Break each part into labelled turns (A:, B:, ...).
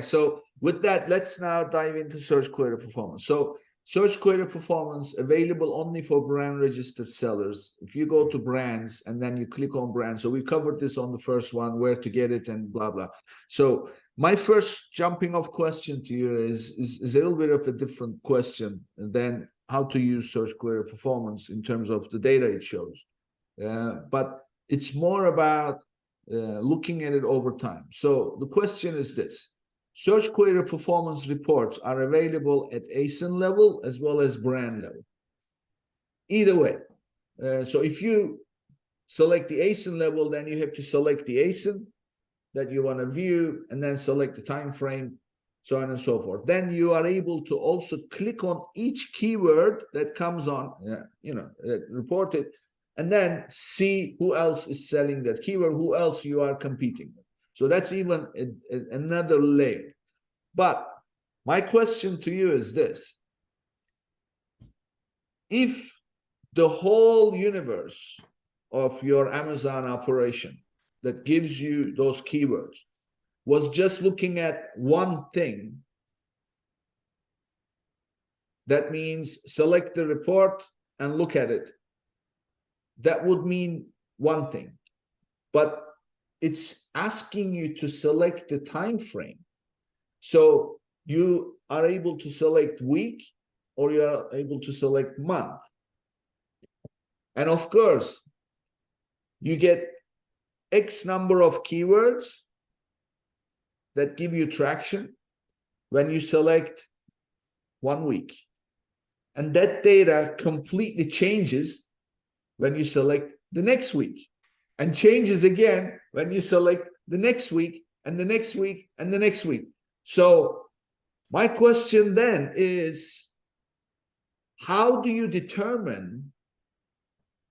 A: So with that, let's now dive into search query performance. So search query performance available only for brand registered sellers. If you go to brands and then you click on brands, so we covered this on the first one, where to get it and blah, blah. So my first jumping off question to you is a little bit of a different question than how to use search query performance in terms of the data it shows. But it's more about looking at it over time. So the question is this: search query performance reports are available at ASIN level as well as brand level. Either way. So if you select the ASIN level, then you have to select the ASIN that you want to view and then select the time frame, so on and so forth. Then you are able to also click on each keyword that comes on, reported, and then see who else is selling that keyword, who else you are competing with. So that's even another layer. But my question to you is this: if the whole universe of your Amazon operation that gives you those keywords was just looking at one thing, that means select the report and look at it. That would mean one thing, but it's asking you to select the time frame. So you are able to select week, or you are able to select month. And of course, you get X number of keywords that give you traction when you select 1 week. And that data completely changes when you select the next week, and changes again when you select the next week and the next week and the next week. So my question then is, how do you determine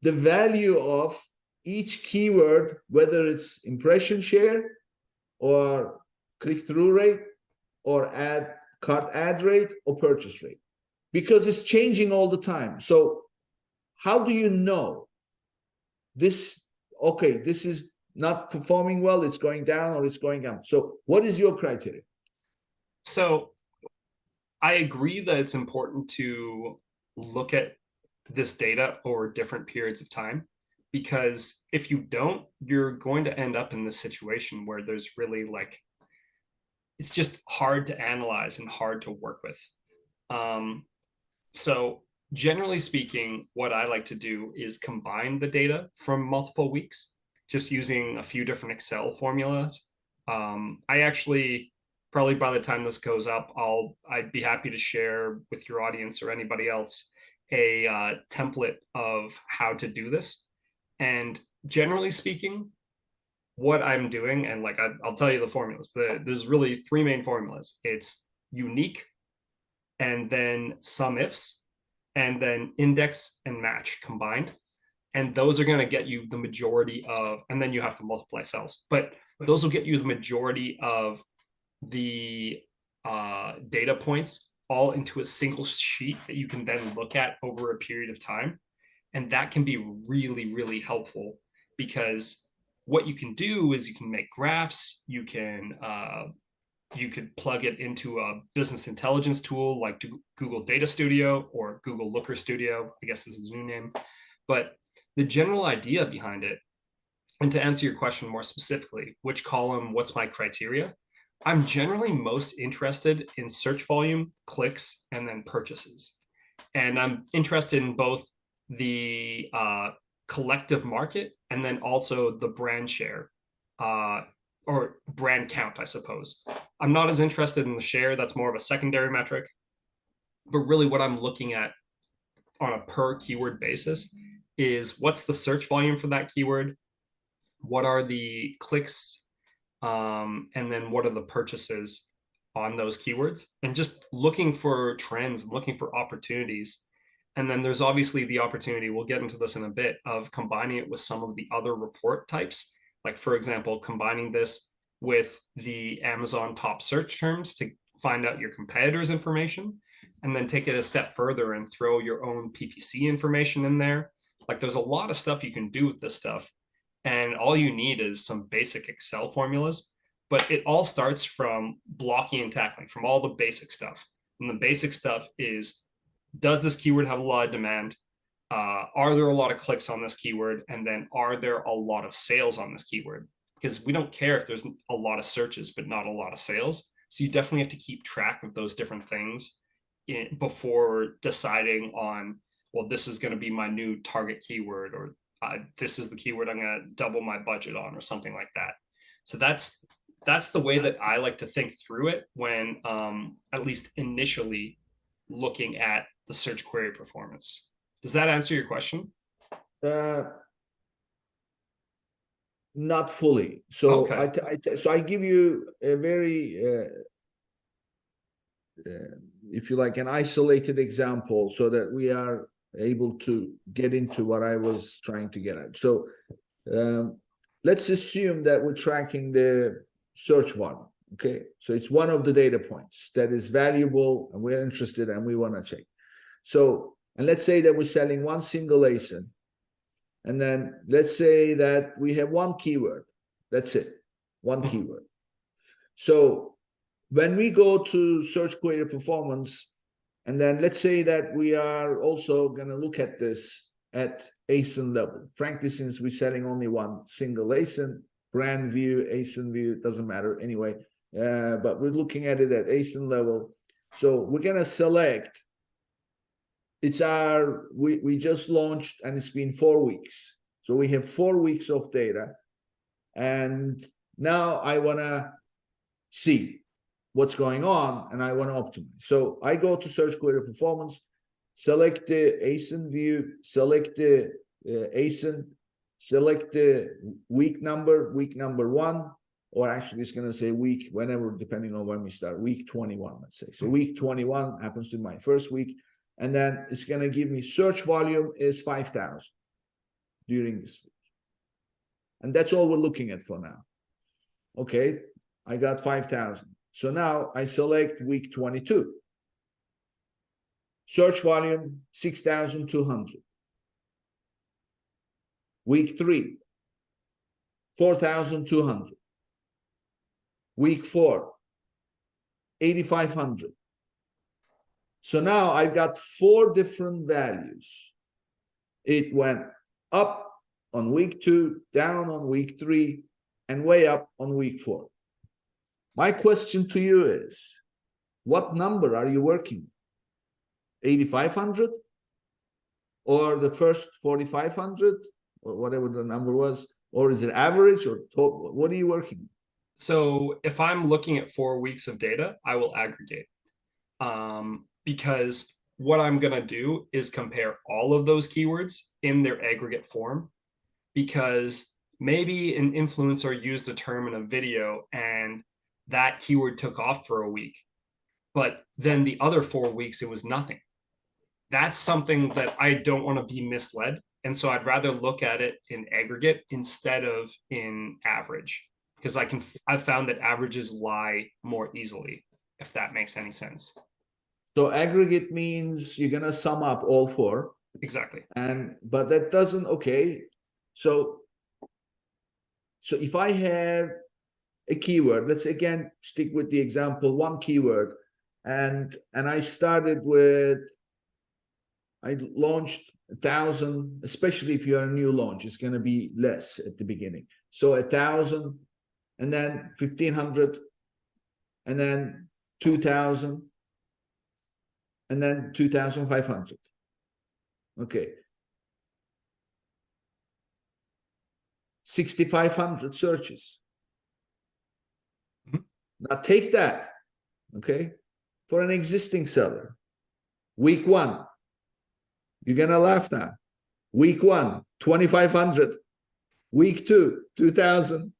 A: the value of each keyword, whether it's impression share or click-through rate or cart ad rate or purchase rate? Because it's changing all the time. So how do you know this? Okay, this is not performing well, it's going down or it's going up. So what is your criteria?
B: So I agree that it's important to look at this data over different periods of time, because if you don't, you're going to end up in this situation where there's really it's just hard to analyze and hard to work with. So generally speaking, what I like to do is combine the data from multiple weeks, just using a few different Excel formulas. I actually, probably by the time this goes up, I'd be happy to share with your audience or anybody else a template of how to do this. And generally speaking, what I'm doing, and I'll tell you the formulas. There's really 3 main formulas. It's unique, and then sum ifs, and then index and match combined. And those are going to get you the majority of, and then you have to multiply cells, but those will get you the majority of the data points all into a single sheet that you can then look at over a period of time. And that can be really, really helpful, because what you can do is you can make graphs, you could plug it into a business intelligence tool like Google Data Studio or Google Looker Studio. I guess this is a new name. But the general idea behind it, and to answer your question more specifically, which column, what's my criteria? I'm generally most interested in search volume, clicks, and then purchases. And I'm interested in both the collective market and then also the brand share, or brand count, I suppose. I'm not as interested in the share. That's more of a secondary metric. But really what I'm looking at on a per keyword basis is, what's the search volume for that keyword? What are the clicks? And then what are the purchases on those keywords? And just looking for trends, looking for opportunities. And then there's obviously the opportunity, we'll get into this in a bit, of combining it with some of the other report types. Like, for example, combining this with the Amazon top search terms to find out your competitors' information, and then take it a step further and throw your own PPC information in there. Like, there's a lot of stuff you can do with this stuff. And all you need is some basic Excel formulas. but it all starts from blocking and tackling, from all the basic stuff. And the basic stuff is, does this keyword have a lot of demand? Are there a lot of clicks on this keyword? And then are there a lot of sales on this keyword? Because we don't care if there's a lot of searches, but not a lot of sales. So you definitely have to keep track of those different things before deciding on, well, this is going to be my new target keyword, or this is the keyword I'm going to double my budget on, or something like that. So that's the way that I like to think through it when at least initially looking at the search query performance. Does that answer your question?
A: Not fully. So
B: Okay.
A: so I give you a very, if you like, an isolated example so that we are able to get into what I was trying to get at. So let's assume that we're tracking the search volume. Okay, so it's one of the data points that is valuable and we're interested and we want to check. So, and let's say that we're selling one single ASIN. And then let's say that we have one keyword. That's it, one keyword. So when we go to search query performance, and then let's say that we are also going to look at this at ASIN level. Frankly, since we're selling only one single ASIN, brand view, ASIN view, it doesn't matter anyway. But we're looking at it at ASIN level. So we're going to select. It's we just launched and it's been 4 weeks. So we have 4 weeks of data. And now I want to see what's going on and I want to optimize. So I go to search query performance, select the ASIN view, select the ASIN, select the week number 1, or actually it's going to say week, whenever, depending on when we start, week 21, let's say. So week 21 happens to be my first week. And then it's going to give me search volume is 5,000 during this week. And that's all we're looking at for now. Okay, I got 5,000. So now I select week 22. Search volume, 6,200. Week 3, 4,200. Week 4, 8,500. So now I've got 4 different values. It went up on week 2, down on week 3, and way up on week 4. My question to you is, what number are you working? 8,500? Or the first 4,500? Or whatever the number was? Or is it average or total? What are you working?
B: So if I'm looking at 4 weeks of data, I will aggregate. Because what I'm going to do is compare all of those keywords in their aggregate form, because maybe an influencer used a term in a video and that keyword took off for a week, but then the other 4 weeks, it was nothing. That's something that I don't want to be misled. And so I'd rather look at it in aggregate instead of in average, because I've found that averages lie more easily, if that makes any sense.
A: So aggregate means you're going to sum up all 4.
B: Exactly.
A: But that doesn't, okay. So if I have a keyword, let's again stick with the example, one keyword, and I started with, I launched 1,000, especially if you're a new launch, it's going to be less at the beginning. So 1,000, and then 1,500, and then 2,000, and then 2,500. Okay. 6,500 searches. Now take that, okay, for an existing seller. Week 1, you're going to laugh now. Week 1, 2,500. Week 2, 2,000.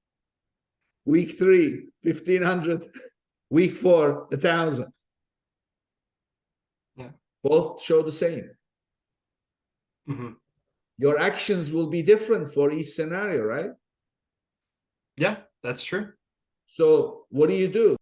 A: Week 3, 1,500. Week 4, 1,000.
B: Yeah.
A: Both show the same.
B: Mm-hmm.
A: Your actions will be different for each scenario, right?
B: Yeah, that's true.
A: So what do?